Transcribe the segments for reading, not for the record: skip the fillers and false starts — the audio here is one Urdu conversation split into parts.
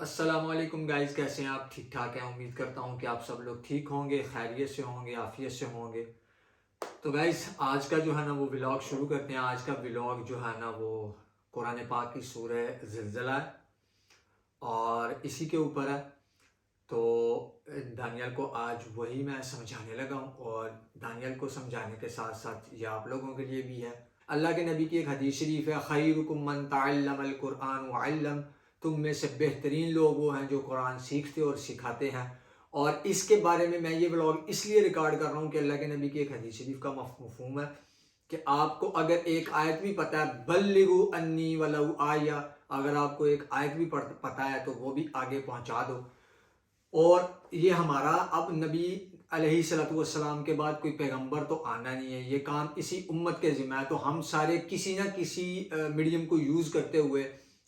السلام علیکم گائز، کیسے ہیں آپ؟ ٹھیک ٹھاک ہیں؟ امید کرتا ہوں کہ آپ سب لوگ ٹھیک ہوں گے، خیریت سے ہوں گے، عافیت سے ہوں گے۔ تو گائز آج کا جو ہے نا وہ ولاگ شروع کرتے ہیں۔ آج کا ولاگ جو ہے نا وہ قرآن پاک کی سورہ زلزلہ ہے اور اسی کے اوپر ہے۔ تو دانیال کو آج وہی میں سمجھانے لگا ہوں، اور دانیال کو سمجھانے کے ساتھ ساتھ یہ آپ لوگوں کے لیے بھی ہے۔ اللہ کے نبی کی ایک حدیث شریف ہے، خیرکم من تعلم القرآن وعلم، تم میں سے بہترین لوگ وہ ہیں جو قرآن سیکھتے اور سکھاتے ہیں۔ اور اس کے بارے میں یہ ولاگ اس لیے ریکارڈ کر رہا ہوں کہ اللہ کے نبی کی ایک حدیث شریف کا مفہوم ہے کہ آپ کو اگر ایک آیت بھی پتہ ہے، بلغوا انی ولو آیہ، اگر آپ کو ایک آیت بھی پتہ ہے تو وہ بھی آگے پہنچا دو۔ اور یہ ہمارا اب نبی علیہ السلام کے بعد کوئی پیغمبر تو آنا نہیں ہے، یہ کام اسی امت کے ذمہ ہے۔ تو ہم سارے کسی نہ کسی میڈیم کو یوز کرتے ہوئے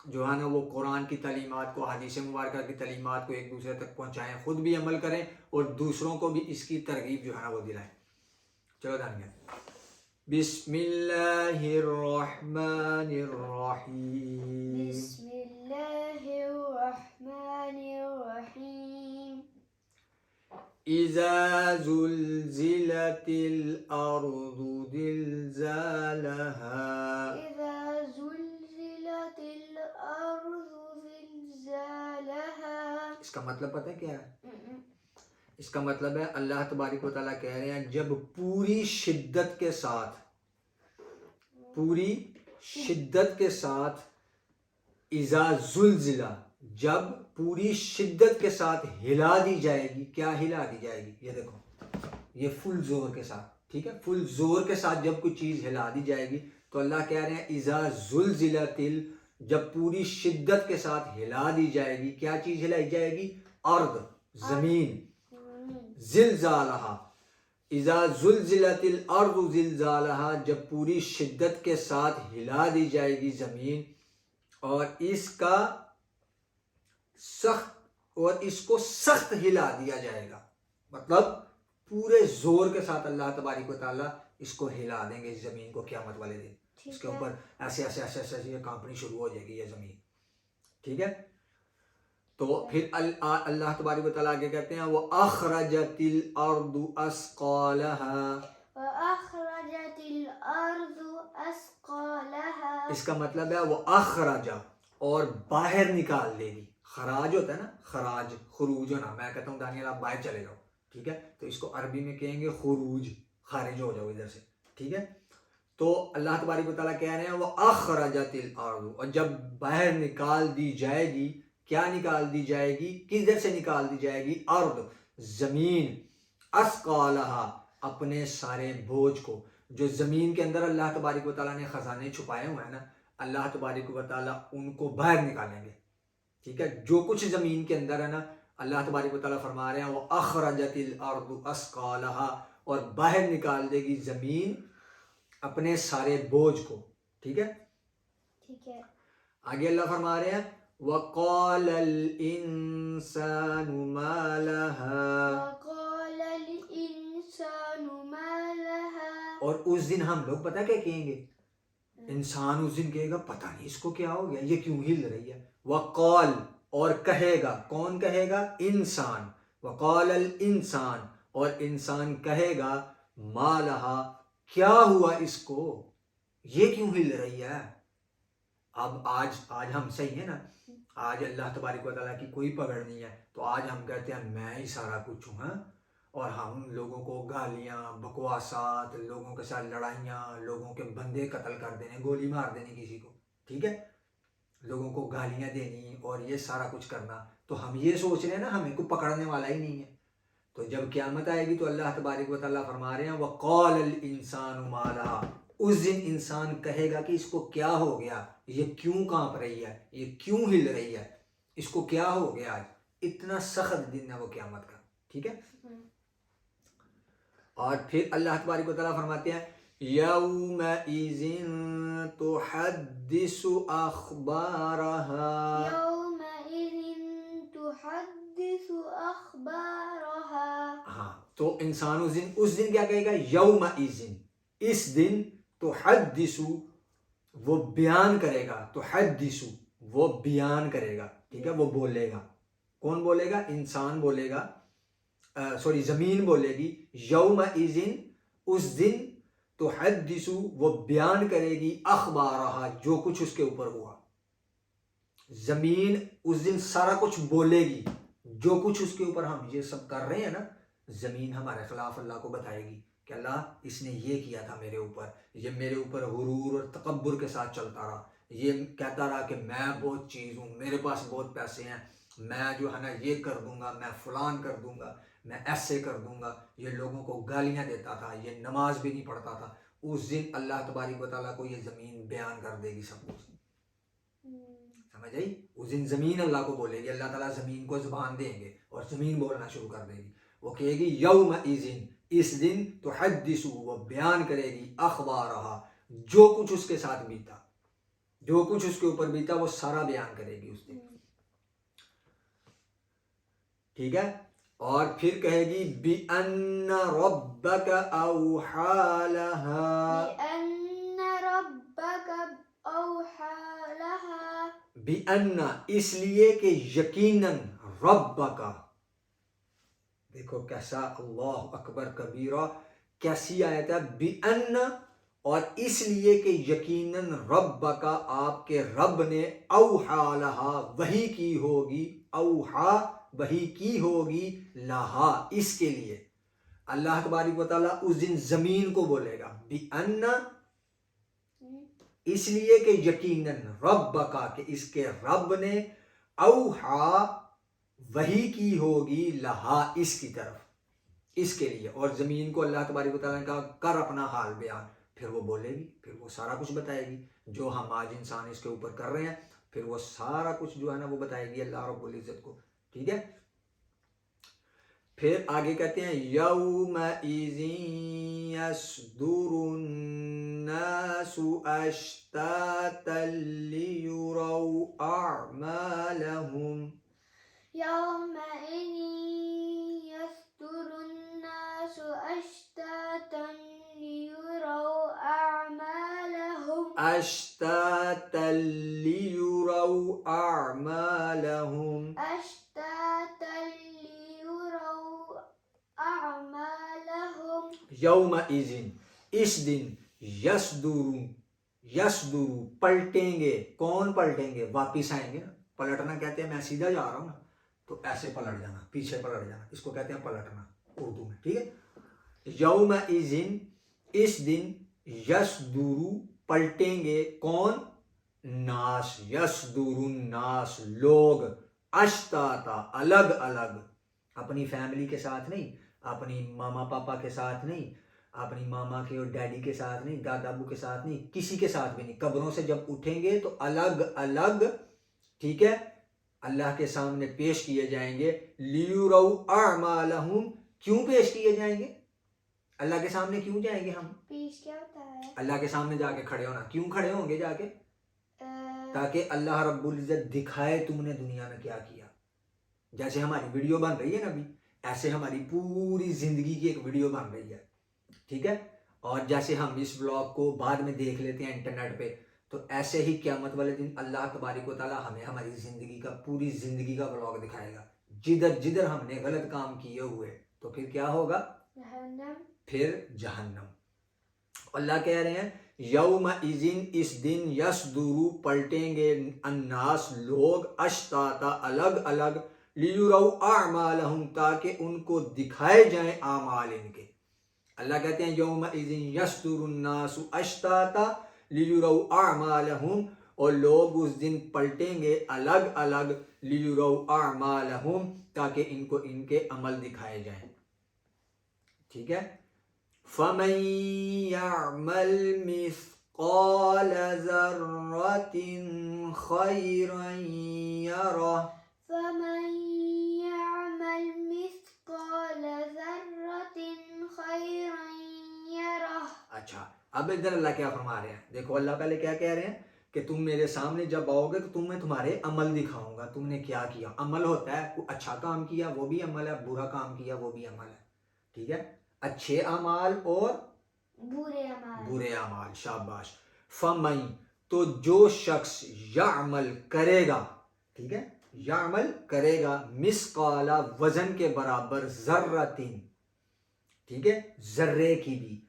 جو ہے نا وہ قرآن کی تعلیمات کو، حدیث مبارکہ کی تعلیمات کو ایک دوسرے تک پہنچائیں، خود بھی عمل کریں اور دوسروں کو بھی اس کی ترغیب جو ہے نا وہ دلائیں۔ چلو دانیال، بسم اللہ الرحمن الرحیم۔ بسم اللہ الرحمن الرحیم۔ اذا زلزلت الارض زلزالها، اذا زلزلت الارض زلزالها۔ اس کا مطلب پتہ ہے کیا ہے؟ اس کا مطلب ہے اللہ تبارک و تعالیٰ کہہ رہے ہیں جب پوری شدت کے ساتھ اذا زلزلہ، جب پوری شدت کے ساتھ ہلا دی جائے گی۔ کیا ہلا دی جائے گی؟ یہ دیکھو، یہ فل زور کے ساتھ، ٹھیک ہے، فل زور کے ساتھ جب کوئی چیز ہلا دی جائے گی تو اللہ کہہ رہے ہیں اذا زلزلت، جب پوری شدت کے ساتھ ہلا دی جائے گی۔ کیا چیز ہلائی جائے گی؟ ارض، زمین، زلزالہا، اذا زلزلت الارض زلزالہا، جب پوری شدت کے ساتھ ہلا دی جائے گی زمین، اور اس کو سخت ہلا دیا جائے گا۔ مطلب پورے زور کے ساتھ اللہ تبارک و تعالیٰ اس کو ہلا دیں گے، اس زمین کو قیامت والے دن۔ اس کے اوپر ایسے ایسے ایسے ایسے یہ کانپنی شروع ہو جائے گی یہ زمین، ٹھیک ہے۔ تو پھر اللہ تبارک و تعالیٰ آگے کہتے ہیں وَأَخْرَجَتِ الْأَرْضُ أَثْقَالَهَا، وَأَخْرَجَتِ الْأَرْضُ أَثْقَالَهَا۔ اس کا مطلب ہے وہ اخرج، اور باہر نکال دے گی۔ خراج ہوتا ہے نا، خراج، خروج ہونا۔ میں کہتا ہوں دانیال آپ باہر چلے جاؤ، ٹھیک ہے، تو اس کو عربی میں کہیں گے خروج، خارج ہو جاؤ ادھر سے، ٹھیک ہے۔ تو اللہ تبارک و تعالیٰ کہہ رہے ہیں وہ اخرجت الارض، اور جب باہر نکال دی جائے گی۔ کیا نکال دی جائے گی؟ کدھر سے نکال دی جائے گی؟ ارض، زمین، اثقالہا، اپنے سارے بوجھ کو۔ جو زمین کے اندر اللہ تبارک و تعالیٰ نے خزانے چھپائے ہوئے ہیں نا، اللہ تبارک و تعالیٰ ان کو باہر نکالیں گے، ٹھیک ہے۔ جو کچھ زمین کے اندر ہے نا، اللہ تبارک و تعالیٰ فرما رہے ہیں وہ اخرجت الارض اثقالہا، اور باہر نکال دے گی زمین اپنے سارے بوجھ کو، ٹھیک ہے۔ ٹھیک ہے۔ آگے اللہ فرما رہے ہیں وَقَالَ الْإِنسَانُ مَا لَهَا، وَقَالَ الْإِنسَانُ مَا لَهَا۔ اور اس دن ہم لوگ پتہ کیا کہیں گے؟ انسان اس دن کہے گا پتہ نہیں اس کو کیا ہو گیا، یہ کیوں ہل رہی ہے۔ وقال، اور کہے گا، کون کہے گا؟ انسان۔ وقال الانسان، اور انسان کہے گا ما لہا، کیا ہوا اس کو، یہ کیوں ہل رہی ہے۔ اب آج ہم صحیح ہیں نا، آج اللہ تبارک و تعالیٰ کی کوئی پکڑ نہیں ہے، تو آج ہم کہتے ہیں میں ہی سارا کچھ ہوں، ہاں، اور ہم لوگوں کو گالیاں، بکواسات، لوگوں کے ساتھ لڑائیاں، لوگوں کے بندے قتل کر دینے، گولی مار دینی کسی کو، ٹھیک ہے، لوگوں کو گالیاں دینی اور یہ سارا کچھ کرنا۔ تو ہم یہ سوچ رہے ہیں نا ہمیں کوئی پکڑنے والا ہی نہیں ہے۔ تو جب قیامت آئے گی تو اللہ تبارک و تعالیٰ فرما رہے ہیں وَقَالَ الْإِنسَانُ مَا لَهَا، اس دن انسان کہے گا کہ اس کو کیا ہو گیا، یہ کیوں کانپ رہی ہے، یہ کیوں ہل رہی ہے، اس کو کیا ہو گیا۔ آج اتنا سخت دن ہے وہ قیامت کا، ٹھیک ہے۔ اور پھر اللہ تبارک و تعالیٰ فرماتے ہیں يَوْمَئِذٍ تُحَدِّثُ أَخْبَارَهَا، يَوْمَئِذٍ تُحَدِّثُ أَخْبَارَهَا۔ ہاں، تو انسان اس دن کیا کہے گا؟ یومئذ، اس دن، تحدث، وہ بیان کرے گا، تحدث، وہ بیان کرے گا، ٹھیک ہے, وہ بولے گا. کون بولے گا؟ انسان بولے گا, سوری زمین بولے گی. یوم اذن, اس دن, تحدث, وہ بیان کرے گی, اخبارہا, جو کچھ اس کے اوپر ہوا. زمین اس دن سارا کچھ بولے گی, جو کچھ اس کے اوپر ہم یہ سب کر رہے ہیں نا, زمین ہمارے خلاف اللہ کو بتائے گی کہ اللہ اس نے یہ کیا تھا میرے اوپر, یہ میرے اوپر غرور اور تکبر کے ساتھ چلتا رہا, یہ کہتا رہا کہ میں بہت چیز ہوں, میرے پاس بہت پیسے ہیں, میں جو ہے نا یہ کر دوں گا, میں فلان کر دوں گا, میں ایسے کر دوں گا. یہ لوگوں کو گالیاں دیتا تھا, یہ نماز بھی نہیں پڑھتا تھا. اس دن اللہ تبارک و تعالیٰ کو یہ زمین بیان کر دے گی سب کچھ. سمجھ آئی؟ اس دن زمین اللہ کو بولے گی, اللہ تعالیٰ زمین کو زبان دیں گے اور زمین بولنا شروع کر دے گی. وہ کہے گی یوم اذن, اس دن, تحدث, وہ بیان کرے گی, اخبارہا, جو کچھ اس کے ساتھ بیتا, جو کچھ اس کے اوپر بیتا وہ سارا بیان کرے گی اس دن. ٹھیک ہے. اور پھر کہے گی بِأَنَّ رَبَّكَ أَوْحَى لَهَا, بِأَنَّ رَبَّكَ أَوْحَى لَهَا, بِأَنَّ, اس لیے کہ یقیناً, رَبَّكَ, دیکھو کیسا, اللہ اکبر کبیرہ, کیسی آیت ہے. بِأَنَّ, اور اس لیے کہ یقیناً, رَبَّكَ, آپ کے رب نے, أَوْحَى لَهَا, وحی کی ہوگی, أَوْحَى, وحی کی ہوگی, لہا, اس کے لیے. اللہ تبارک و تعالیٰ اس دن زمین کو بولے گا بِأَنَّ, اس لیے کہ یقیناً, رَبَّكَ, کہ اس کے رب نے, اوحا, وحی کی ہوگی, لہا, اس کی طرف, اس کے لیے. اور زمین کو اللہ تبارک و تعالیٰ نے کہا کر اپنا حال بیان. پھر وہ بولے گی, پھر وہ سارا کچھ بتائے گی جو ہم آج انسان اس کے اوپر کر رہے ہیں. پھر وہ سارا کچھ جو ہے نا وہ بتائے گی اللہ رب العزت کو. ٹھیک ہے. پھر آگے کہتے ہیں یومئذ یصدر الناس اشتاتا لیروا اعمالهم, يومئذ يصدر الناس أشتاتا ليروا أعمالهم, اشتاتا لیروا اعمالهم, أشتاتا ليروا أعمالهم, یومئذ, اس دن, یصدر, پلٹیں گے. کون پلٹیں گے؟ واپس آئیں گے نا. پلٹنا کہتے ہیں میں سیدھا جا رہا ہوں نا تو ایسے پلٹ جانا, پیچھے پلٹ جانا, اس کو کہتے ہیں پلٹنا اردو میں. ٹھیک ہے. یومئذ, اس دن, یصدر, پلٹیں گے. کون؟ ناس, یصدر الناس, لوگ, اشتاتا, الگ الگ, اپنی فیملی کے ساتھ نہیں, اپنی ماما پاپا کے ساتھ نہیں, اپنی ماما کے اور ڈیڈی کے ساتھ نہیں, دادا ابو کے ساتھ نہیں, کسی کے ساتھ بھی نہیں. قبروں سے جب اٹھیں گے تو الگ الگ, ٹھیک ہے, اللہ کے سامنے پیش کیے جائیں گے. لیروا اعمالهم, کیوں پیش کیے جائیں گے؟ اللہ کے سامنے کیوں جائیں گے ہم؟ پیش کیا ہوتا ہے؟ اللہ کے سامنے جا کے کھڑے ہونا. کیوں کھڑے ہوں گے جا کے؟ تاکہ اللہ رب العزت دکھائے تم نے دنیا میں کیا کیا. جیسے ہماری ویڈیو بن رہی ہے نا ابھی, ایسے ہماری پوری زندگی کی ایک ویڈیو بن رہی ہے. ٹھیک ہے. اور جیسے ہم اس ولاگ کو بعد میں دیکھ لیتے ہیں انٹرنیٹ پہ, تو ایسے ہی قیامت والے دن اللہ تبارک و تعالیٰ ہمیں ہماری زندگی کا, پوری زندگی کا ولاگ دکھائے گا. جدھر جدھر ہم نے غلط کام کیے ہوئے تو پھر کیا ہوگا؟ جہنم. پھر جہنم. اللہ کہہ رہے ہیں یومئذ, اس دن, یصدر, پلٹیں گے, الناس, لوگ, اشتاتا, الگ الگ, لیروا اعمالهم, تاکہ ان کو دکھائے جائیں اعمال ان کے. اللہ کہتے ہیں یومئذ یصدر الناس اشتاتا لیروا اعمالهم, اور لوگ اس دن پلٹیں گے الگ الگ, لیروا اعمالهم, تاکہ ان کو ان کے عمل دکھائے جائیں. ٹھیک ہے. فمن يعمل مثقال ذرة خيرا يره, فمن يعمل مثقال ذرة خيرا يره. اچھا, اب ادھر اللہ کیا فرما رہے ہیں؟ دیکھو اللہ پہلے کیا کہہ رہے ہیں کہ تم میرے سامنے جب آؤ گے تو تمہیں تمہارے عمل دکھاؤں گا, تم نے کیا کیا. عمل ہوتا ہے کوئی اچھا کام کیا وہ بھی عمل ہے, برا کام کیا وہ بھی عمل ہے. ٹھیک ہے. اچھے اعمال اور برے اعمال. برے اعمال. شاباش. فمن, تو جو شخص, یعمل, کرے گا. ٹھیک ہے. یعمل کرے گا مثقال وزن کے برابر ذرتن، ٹھیک ہے، ذرے کی بھی،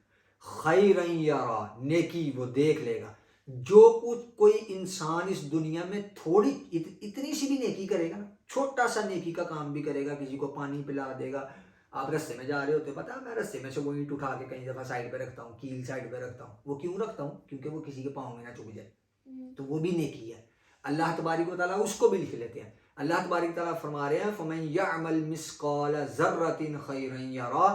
خیرا یرا نیکی وہ دیکھ لے گا. جو کچھ کوئی انسان اس دنیا میں تھوڑی اتنی سی بھی نیکی کرے گا نا، چھوٹا سا نیکی کا کام بھی کرے گا، کسی کو پانی پلا دے گا. آپ رستے میں جا رہے ہوتے ہو، پتا میں رستے میں سے وہ اینٹ اٹھا کے کئی دفعہ سائڈ پہ رکھتا ہوں، کیل سائڈ پہ رکھتا ہوں. وہ کیوں رکھتا ہوں؟ کیونکہ وہ کسی کے پاؤں میں نہ چبھ جائے، تو وہ بھی نیکی ہے. اللہ تبارک و تعالیٰ اس کو بھی لکھ لیتے ہیں. اللہ تبارک و تعالیٰ فرما رہے ہیں فَمَن يَعْمَلْ مِثْقَالَ ذَرَّةٍ خَيْرًا يَرَهُ،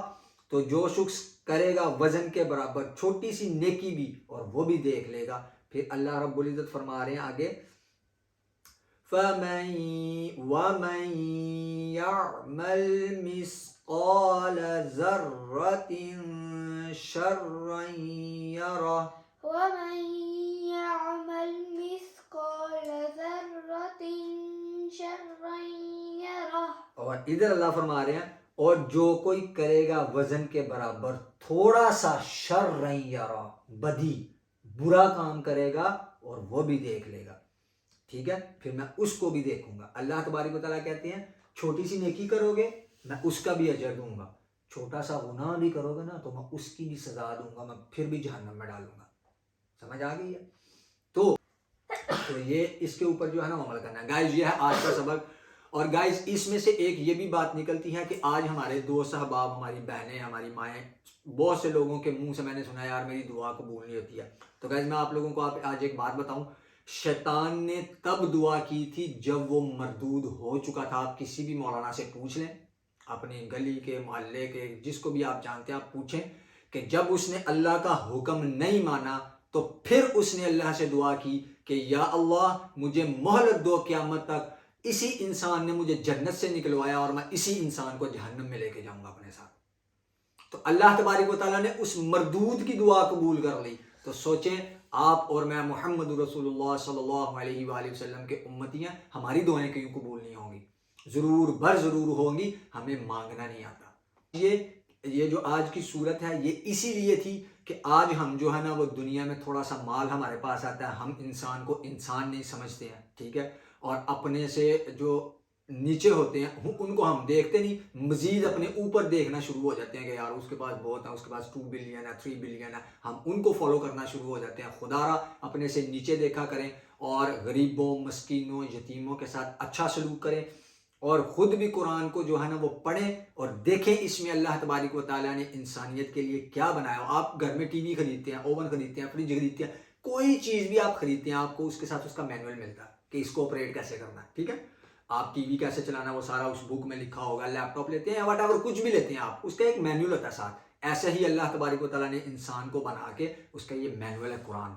تو جو شخص کرے گا وزن کے برابر چھوٹی سی نیکی بھی اور وہ بھی دیکھ لے گا. پھر اللہ رب العزت فرما رہے ہیں آگے وَمَن يَعْمَلْ مِثْقَالَ ذَرَّةٍ شَرًّا يَرَهُ. ومن يعمل مثقال ذرة شرا يره. اور ادھر اللہ فرما رہے ہیں اور جو کوئی کرے گا وزن کے برابر تھوڑا سا شر یرا، بدی برا کام کرے گا اور وہ بھی دیکھ لے گا. ٹھیک ہے، پھر میں اس کو بھی دیکھوں گا. اللہ تبارک و تعالیٰ کہتے ہیں چھوٹی سی نیکی کرو گے میں اس کا بھی اجر دوں گا، چھوٹا سا گناہ بھی کرو گے نا تو میں اس کی بھی سزا دوں گا، میں پھر بھی جہنم میں ڈالوں گا. سمجھ آ گئی ہے؟ تو یہ اس کے اوپر جو ہے نا عمل کرنا ہے. گائز یہ ہے آج کا سبق. اور گائز اس میں سے ایک یہ بھی بات نکلتی ہے کہ آج ہمارے دوست احباب، ہماری بہنیں، ہماری مائیں، بہت سے لوگوں کے منہ سے میں نے سنا یار میری دعا قبول نہیں ہوتی ہے. تو گائز میں آپ لوگوں کو آج ایک بات بتاؤں، شیطان نے تب دعا کی تھی جب وہ مردود ہو چکا تھا. آپ کسی بھی مولانا سے پوچھ لیں، اپنی گلی کے، محلے کے، جس کو بھی آپ جانتے ہیں آپ پوچھیں کہ جب اس نے اللہ کا حکم نہیں مانا تو پھر اس نے اللہ سے دعا کی کہ یا اللہ مجھے مہلت دو قیامت تک، اسی انسان نے مجھے جنت سے نکلوایا اور میں اسی انسان کو جہنم میں لے کے جاؤں گا اپنے ساتھ. تو اللہ تبارک و تعالیٰ نے اس مردود کی دعا قبول کر لی. تو سوچیں آپ اور میں محمد رسول اللہ صلی اللہ علیہ وآلہ وسلم کے امتی ہیں، ہماری دعائیں کیوں قبول نہیں ہوں گی؟ ضرور بر ضرور ہوں گی، ہمیں مانگنا نہیں آتا. یہ جو آج کی صورت ہے یہ اسی لیے تھی کہ آج ہم جو ہے نا وہ دنیا میں تھوڑا سا مال ہمارے پاس آتا ہے، ہم انسان کو انسان نہیں سمجھتے ہیں. ٹھیک ہے، اور اپنے سے جو نیچے ہوتے ہیں ان کو ہم دیکھتے نہیں، مزید اپنے اوپر دیکھنا شروع ہو جاتے ہیں کہ یار اس کے پاس بہت ہے، اس کے پاس 2 بلین ہے، 3 بلین ہے، ہم ان کو فالو کرنا شروع ہو جاتے ہیں. خدا را اپنے سے نیچے دیکھا کریں اور غریبوں، مسکینوں، یتیموں کے ساتھ اچھا سلوک کریں اور خود بھی قرآن کو جو ہے نا وہ پڑھیں اور دیکھیں اس میں اللہ تبارک و تعالیٰ نے انسانیت کے لیے کیا بنایا. آپ گھر میں ٹی وی خریدتے ہیں، اوون خریدتے ہیں، فریج خریدتے ہیں، کوئی چیز بھی آپ خریدتے ہیں آپ کو اس کے ساتھ اس کا مینول ملتا ہے کہ اس کو آپریٹ کیسے کرنا ہے. ٹھیک ہے، آپ ٹی وی کیسے چلانا وہ سارا اس بک میں لکھا ہوگا. لیپ ٹاپ لیتے ہیں واٹ ایور کچھ بھی لیتے ہیں آپ، اس کا ایک مینول ہوتا ہے ساتھ. ایسے ہی اللہ تبارک و تعالیٰ نے انسان کو بنا کے اس کا یہ مینول ہے قرآن،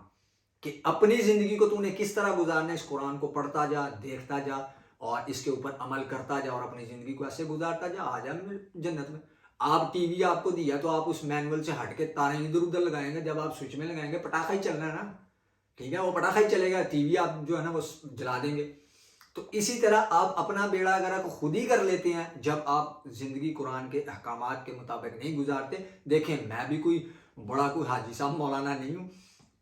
کہ اپنی زندگی کو تو نے کس طرح گزارنا ہے. اس قرآن کو پڑھتا جا، دیکھتا جا اور اس کے اوپر عمل کرتا جا اور اپنی زندگی کو ایسے گزارتا جا، آ جا جنت میں. آپ ٹی وی آپ کو دیا تو آپ اس مینول سے ہٹ کے تاریں ادھر ادھر لگائیں گے، جب آپ سوئچ میں لگائیں گے پٹاخہ ہی چلنا ہے نا. ٹھیک ہے، وہ پٹاخہ ہی چلے گا، ٹی وی آپ جو ہے نا وہ جلا دیں گے. تو اسی طرح آپ اپنا بیڑا گرک خود ہی کر لیتے ہیں جب آپ زندگی قرآن کے احکامات کے مطابق نہیں گزارتے. دیکھیں میں بھی کوئی بڑا کوئی حاجی صاحب مولانا نہیں ہوں.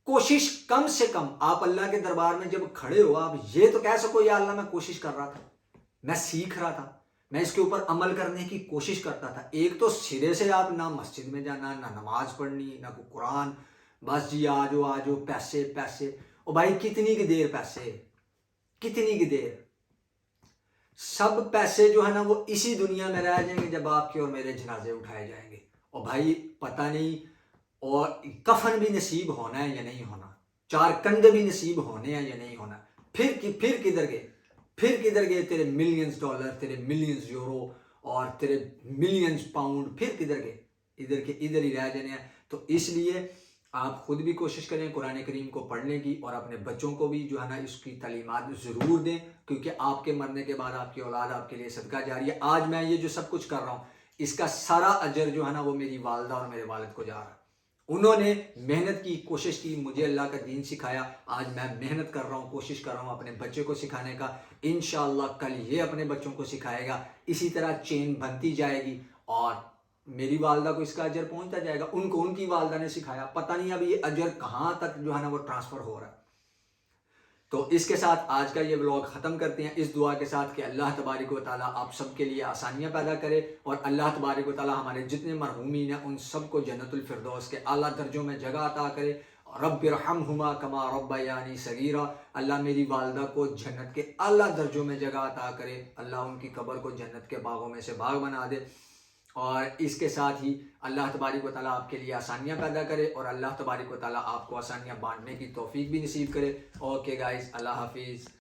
کوشش کم سے کم آپ اللہ کے دربار میں جب کھڑے ہو آپ یہ تو کہہ سکو یا اللہ میں کوشش کر رہا تھا، میں سیکھ رہا تھا، میں اس کے اوپر عمل کرنے کی کوشش کرتا تھا. ایک تو سرے سے آپ نہ مسجد میں جانا، نہ نماز پڑھنی، نہ کوئی قرآن، بس جی آ جاؤ پیسے پیسے. او بھائی کتنی کی دیر پیسے، کتنی کی دیر؟ سب پیسے جو ہے نا وہ اسی دنیا میں رہ جائیں گے جب آپ کے اور میرے جنازے اٹھائے جائیں گے. اور بھائی پتہ نہیں اور کفن بھی نصیب ہونا ہے یا نہیں ہونا، 4 کندھے بھی نصیب ہونے ہیں یا نہیں ہونا. پھر کدھر گئے، پھر کدھر گئے تیرے ملینز ڈالر، تیرے ملینز یورو اور تیرے ملینز پاؤنڈ، پھر کدھر گئے؟ ادھر کے ادھر ہی رہ جانے ہیں. تو اس لیے آپ خود بھی کوشش کریں قرآن کریم کو پڑھنے کی اور اپنے بچوں کو بھی جو ہے نا اس کی تعلیمات ضرور دیں، کیونکہ آپ کے مرنے کے بعد آپ کی اولاد آپ کے لیے صدقہ جاری ہے. آج میں یہ جو سب کچھ کر رہا ہوں اس کا سارا اجر جو ہے نا وہ میری والدہ اور میرے والد کو جا رہا ہے. انہوں نے محنت کی، کوشش کی، مجھے اللہ کا دین سکھایا. آج میں محنت کر رہا ہوں، کوشش کر رہا ہوں اپنے بچے کو سکھانے کا. انشاءاللہ کل یہ اپنے بچوں کو سکھائے گا. اسی طرح چین بنتی جائے گی اور میری والدہ کو اس کا اجر پہنچتا جائے گا. ان کو ان کی والدہ نے سکھایا. پتہ نہیں اب یہ اجر کہاں تک جو ہے نا وہ ٹرانسفر ہو رہا ہے. تو اس کے ساتھ آج کا یہ ولاگ ختم کرتے ہیں اس دعا کے ساتھ کہ اللہ تبارک و تعالیٰ آپ سب کے لیے آسانیاں پیدا کرے اور اللہ تبارک و تعالیٰ ہمارے جتنے مرحومین ہیں ان سب کو جنت الفردوس کے اعلیٰ درجوں میں جگہ عطا کرے. رب ارحمہما کما ربیانی صغیرا، اللہ میری والدہ کو جنت کے اعلیٰ درجوں میں جگہ عطا کرے، اللہ ان کی قبر کو جنت کے باغوں میں سے باغ بنا دے. اور اس کے ساتھ ہی اللہ تبارک و تعالیٰ آپ کے لیے آسانیاں پیدا کرے اور اللہ تبارک و تعالیٰ آپ کو آسانیاں بانٹنے کی توفیق بھی نصیب کرے. اوکے گائز، اللہ حافظ.